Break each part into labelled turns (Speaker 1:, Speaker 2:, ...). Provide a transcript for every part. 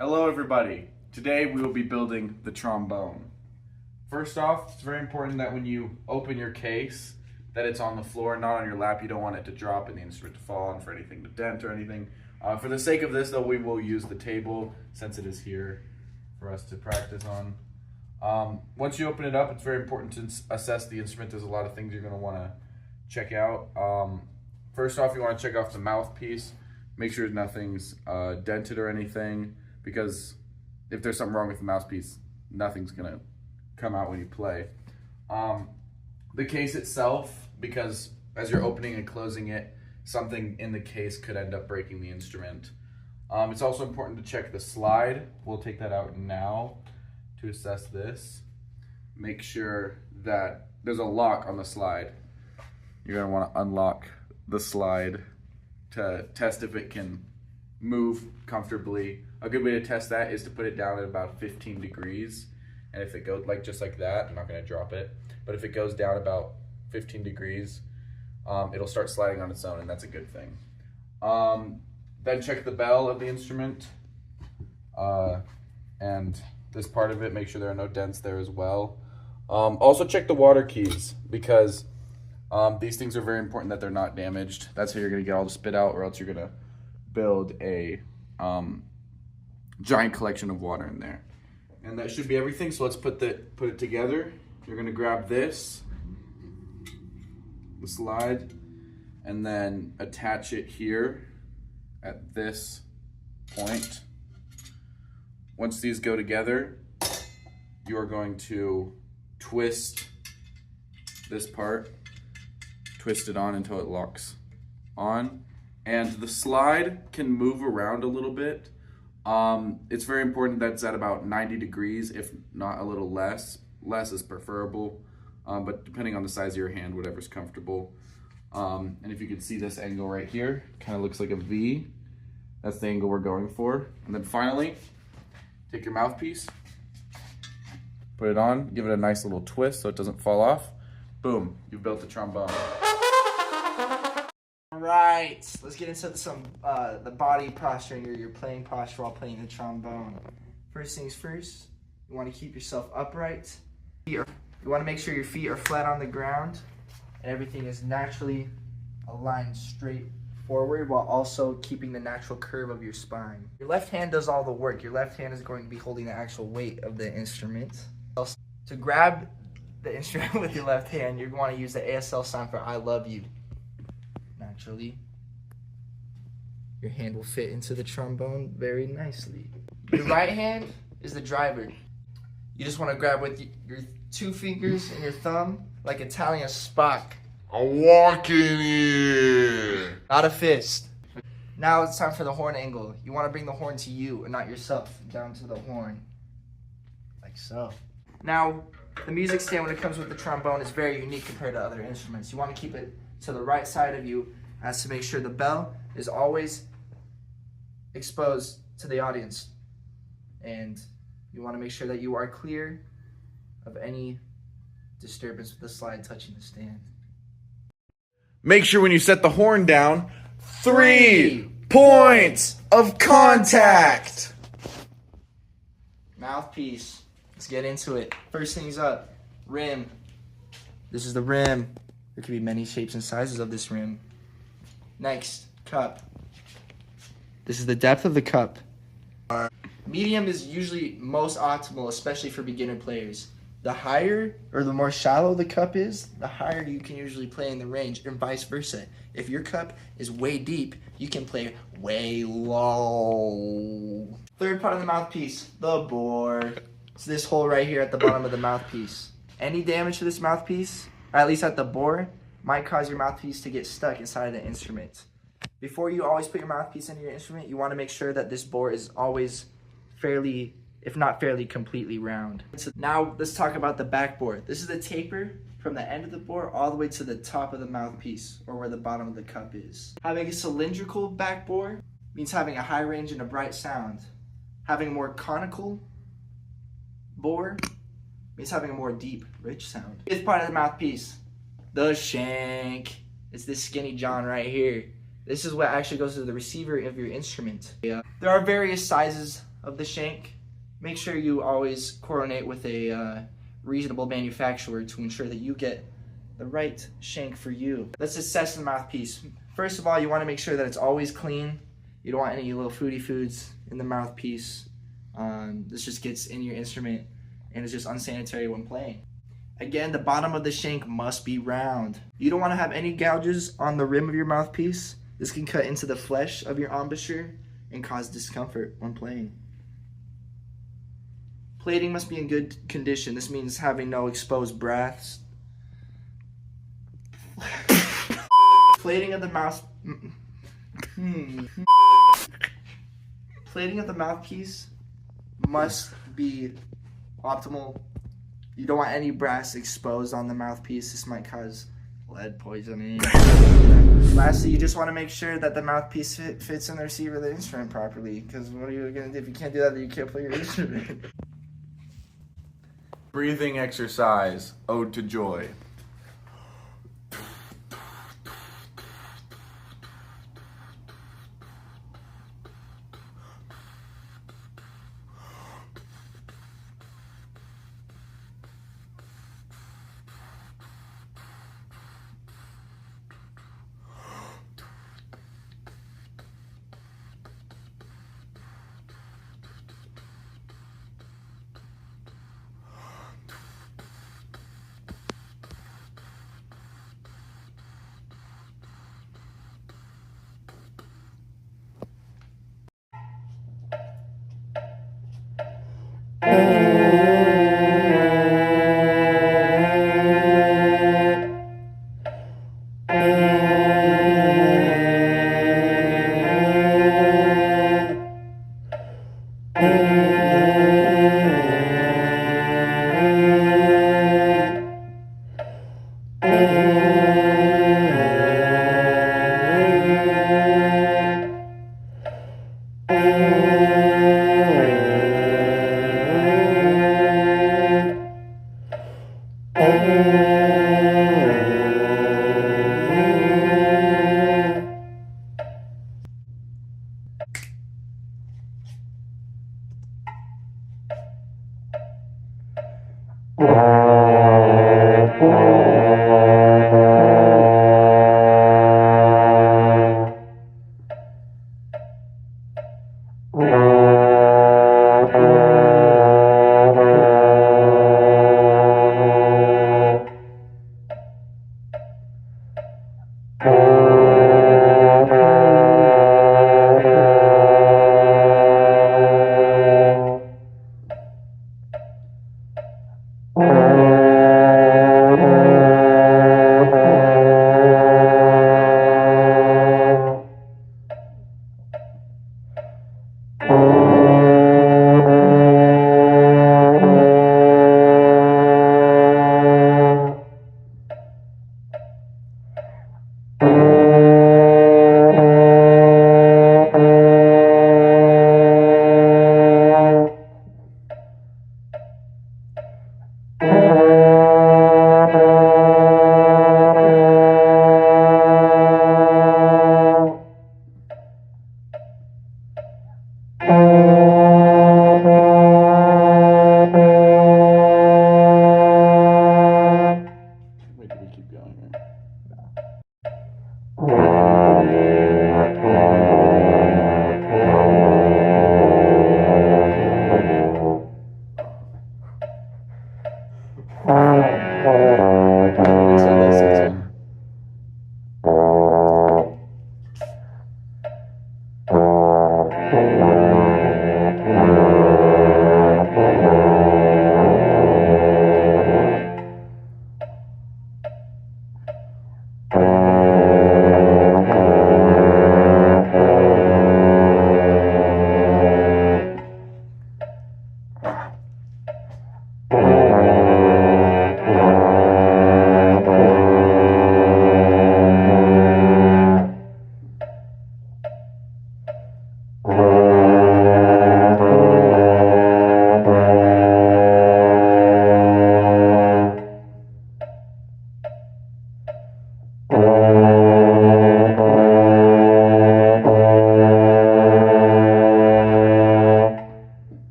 Speaker 1: Hello everybody. Today we will be building the trombone. First off, it's very important that when you open your case that it's on the floor, not on your lap. You don't want it to drop and the instrument to fall and for anything to dent or anything. For the sake of this though, we will use the table since it is here for us to practice on. Once you open it up, it's very important to assess the instrument. There's a lot of things you're going to want to check out. First off, you want to check off the mouthpiece. Make sure nothing's dented or anything, because if there's something wrong with the mouthpiece, nothing's gonna come out when you play. The case itself, because as you're opening and closing it, something in the case could end up breaking the instrument. It's also important to check the slide. We'll take that out now to assess this. Make sure that there's a lock on the slide. You're gonna wanna unlock the slide to test if it can move comfortably. A good way to test that is to put it down at about 15 degrees. And if it goes just like that, I'm not gonna drop it, but if it goes down about 15 degrees, it'll start sliding on its own, and that's a good thing. Then check the bell of the instrument, and this part of it, make sure there are no dents there as well. Also check the water keys, because these things are very important that they're not damaged. That's how you're gonna get all the spit out, or else you're gonna build a giant collection of water in there. And that should be everything. So let's put it together. You're gonna grab the slide, and then attach it here at this point. Once these go together, you are going to twist this part, twist it on until it locks on. And the slide can move around a little bit. It's very important that it's at about 90 degrees, if not a little less. Less is preferable, but depending on the size of your hand, whatever's comfortable. And if you can see this angle right here, kind of looks like a V. That's the angle we're going for. And then finally, take your mouthpiece, put it on, give it a nice little twist so it doesn't fall off. Boom, you've built a trombone.
Speaker 2: Right, let's get into some the body posture and your playing posture while playing the trombone. First things first, you want to keep yourself upright. You want to make sure your feet are flat on the ground and everything is naturally aligned straight forward, while also keeping the natural curve of your spine. Your left hand does all the work. Your left hand is going to be holding the actual weight of the instrument. To grab the instrument with your left hand, you're going to use the ASL sign for I love you. Naturally, your hand will fit into the trombone very nicely. Your right hand is the driver. You just want to grab with your 2 fingers and your thumb like Italian Spock.
Speaker 3: I'm walking here.
Speaker 2: Not a fist. Now it's time for the horn angle. You want to bring the horn to you and not yourself. Down to the horn. Like so. Now, the music stand when it comes with the trombone is very unique compared to other instruments. You want to keep it to the right side of you, as to make sure the bell is always exposed to the audience. And you want to make sure that you are clear of any disturbance with the slide touching the stand.
Speaker 1: Make sure when you set the horn down, 3 points of contact.
Speaker 2: Mouthpiece. Let's get into it. First things up, rim. This is the rim. There could be many shapes and sizes of this rim. Next, cup. This is the depth of the cup. Medium is usually most optimal, especially for beginner players. The higher or the more shallow the cup is, the higher you can usually play in the range, and vice versa. If your cup is way deep, you can play way low. Third part of the mouthpiece, the bore. It's this hole right here at the bottom of the mouthpiece. Any damage to this mouthpiece, or at least at the bore, might cause your mouthpiece to get stuck inside of the instrument. Before you always put your mouthpiece into your instrument, you want to make sure that this bore is always fairly, if not fairly, completely round. So now let's talk about the back bore. This is the taper from the end of the bore all the way to the top of the mouthpiece, or where the bottom of the cup is. Having a cylindrical back bore means having a high range and a bright sound. Having a more conical bore means having a more deep, rich sound. Fifth part of the mouthpiece, the shank. It's this skinny John right here. This is what actually goes to the receiver of your instrument. Yeah. There are various sizes of the shank, make sure you always coordinate with a reasonable manufacturer to ensure that you get the right shank for you. Let's assess the mouthpiece. First of all, you want to make sure that it's always clean. You don't want any little foodie foods in the mouthpiece. This just gets in your instrument and it's just unsanitary when playing. Again, the bottom of the shank must be round. You don't want to have any gouges on the rim of your mouthpiece. This can cut into the flesh of your embouchure and cause discomfort when playing. Plating must be in good condition. This means having no exposed brass. Plating of the mouth. Plating of the mouthpiece must be optimal. You don't want any brass exposed on the mouthpiece. This might cause lead poisoning. Lastly, you just want to make sure that the mouthpiece fits in the receiver of the instrument properly. Because what are you going to do? If you can't do that, then you can't play your instrument.
Speaker 1: Breathing exercise, Ode to Joy.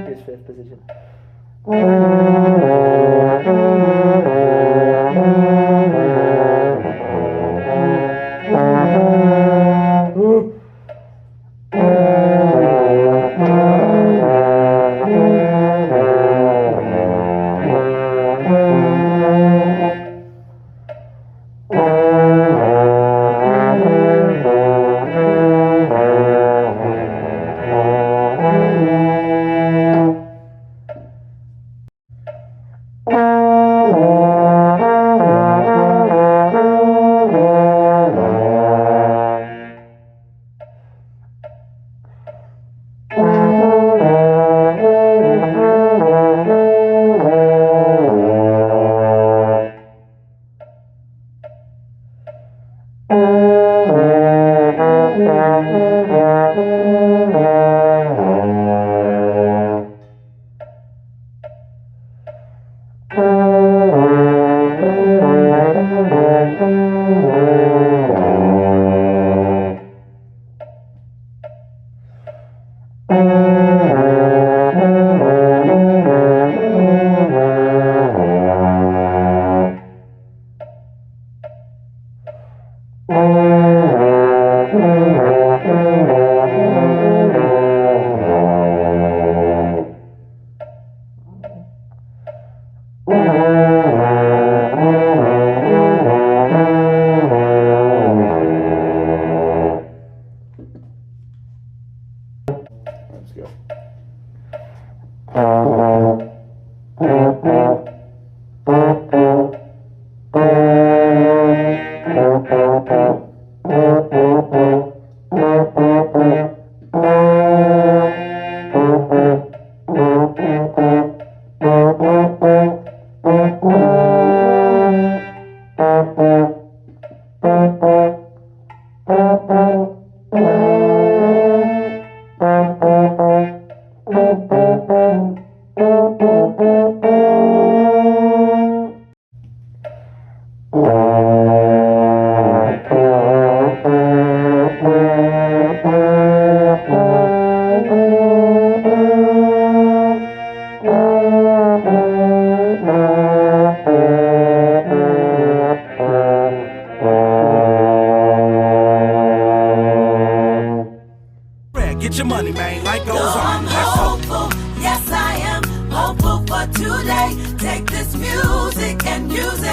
Speaker 2: Here's fifth position.
Speaker 4: Get your money, man. Life goes on.
Speaker 5: I'm hopeful, yes I am hopeful for today. Take this music and use it.